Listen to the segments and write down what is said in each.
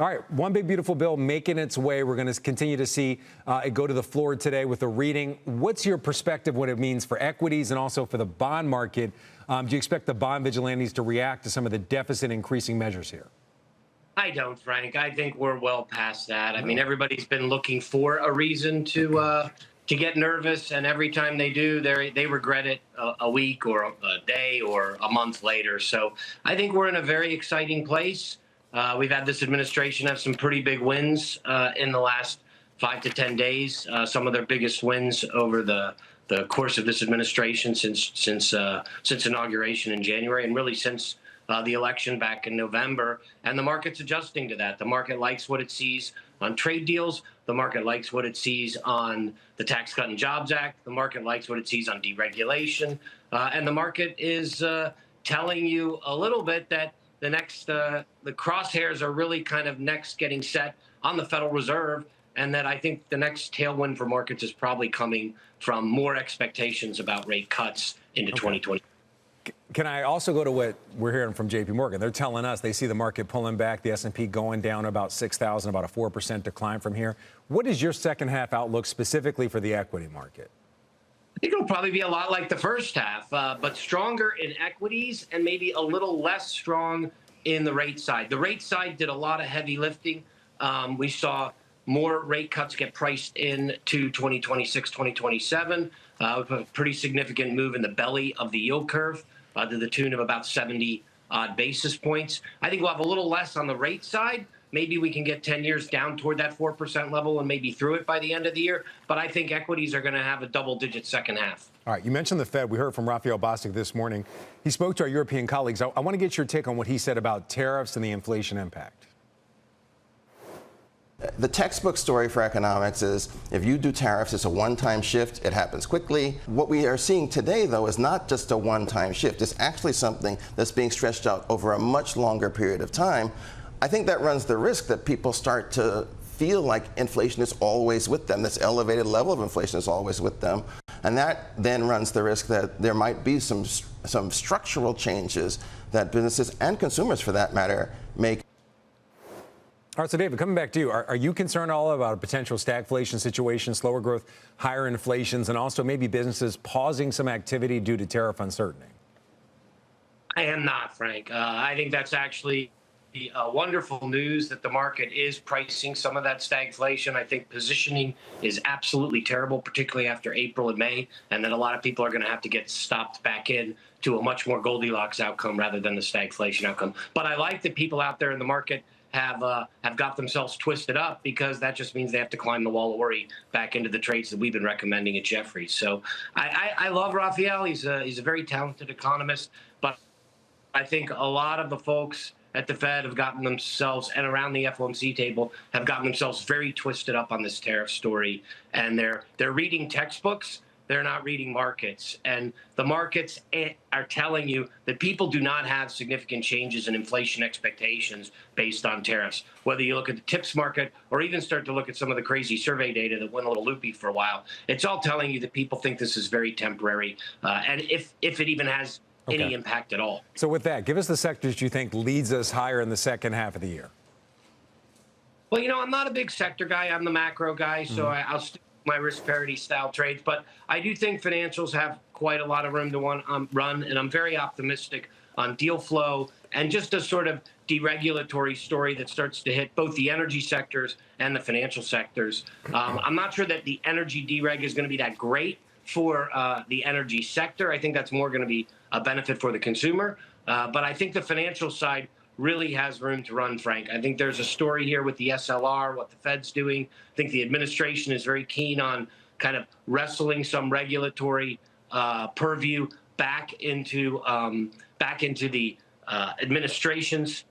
All right, one big beautiful bill making its way. We're going to continue to see it go to the floor today with a reading. What's your perspective what it means for equities and also for the bond market? Do you expect the bond vigilantes to react to some of the deficit increasing measures here? I don't, Frank. I think we're well past that. I mean, everybody's been looking for a reason to get nervous, and every time they do, they regret it a week or a day or a month later. So I think we're in a very exciting place. We've had this administration have some pretty big wins in the last 5 to 10 days. Some of their biggest wins over the course of this administration since inauguration in January, and really since the election back in November. And the market's adjusting to that. The market likes what it sees on trade deals. The market likes what it sees on the Tax Cut and Jobs Act. The market likes what it sees on deregulation. And the market is telling you a little bit that the crosshairs are really kind of next getting set on the Federal Reserve, and that I think the next tailwind for markets is probably coming from more expectations about rate cuts into 2020. Can I also go to what we're hearing from J.P. Morgan? They're telling us they see the market pulling back, the S&P going down about 6,000, about a 4% decline from here. What is your second half outlook specifically for the equity market? I think it'll probably be a lot like the first half, but stronger in equities and maybe a little less strong in the rate side. The rate side did a lot of heavy lifting. We saw more rate cuts get priced into 2026, 2027, with a pretty significant move in the belly of the yield curve to the tune of about 70 odd basis points. I think we'll have a little less on the rate side. Maybe we can get 10 years down toward that 4% level and maybe through it by the end of the year. But I think equities are going to have a double-digit second half. All right. You mentioned the Fed. We heard from Raphael Bostic this morning. He spoke to our European colleagues. I want to get your take on what he said about tariffs and the inflation impact. The textbook story for economics is if you do tariffs, it's a one-time shift. It happens quickly. What we are seeing today, though, is not just a one-time shift. It's actually something that's being stretched out over a much longer period of time. I think that runs the risk that people start to feel like inflation is always with them. This elevated level of inflation is always with them. And that then runs the risk that there might be some structural changes that businesses and consumers, for that matter, make. All right, so David, coming back to you, are you concerned at all about a potential stagflation situation, slower growth, higher inflations, and also maybe businesses pausing some activity due to tariff uncertainty? I am not, Frank. I think that's actually wonderful news that the market is pricing some of that stagflation. I think positioning is absolutely terrible, particularly after April and May, and that a lot of people are going to have to get stopped back in to a much more Goldilocks outcome rather than the stagflation outcome. But I like that people out there in the market have got themselves twisted up, because that just means they have to climb the wall of worry back into the trades that we've been recommending at Jefferies. So I love Raphael. He's a very talented economist, but I think a lot of the folks at the Fed have gotten themselves, and around the FOMC table, have gotten themselves very twisted up on this tariff story, and they're reading textbooks. They're not reading markets. And the markets are telling you that people do not have significant changes in inflation expectations based on tariffs. Whether you look at the tips market or even start to look at some of the crazy survey data that went a little loopy for a while, it's all telling you that people think this is very temporary. And if it even has any impact at all. So with that, give us the sectors you think leads us higher in the second half of the year. Well, I'm not a big sector guy. I'm the macro guy, so I'll stick my risk parity style trades, but I do think financials have quite a lot of room to run, and I'm very optimistic on deal flow and just a sort of deregulatory story that starts to hit both the energy sectors and the financial sectors. I'm not sure that the energy dereg is going to be that great for the energy sector. I think that's more going to be a benefit for the consumer, but I think the financial side really has room to run, Frank. I think there's a story here with the SLR, what the Fed's doing. I think the administration is very keen on kind of wrestling some regulatory purview back into the administration's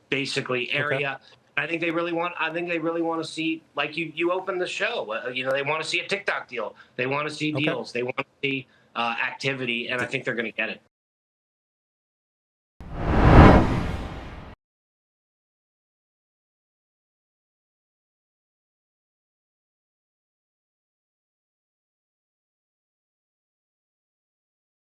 basically area. I think they really want. I think they really want to see, like you opened the show. They want to see a TikTok deal. They want to see deals. They want to see activity, and I think they're going to get it.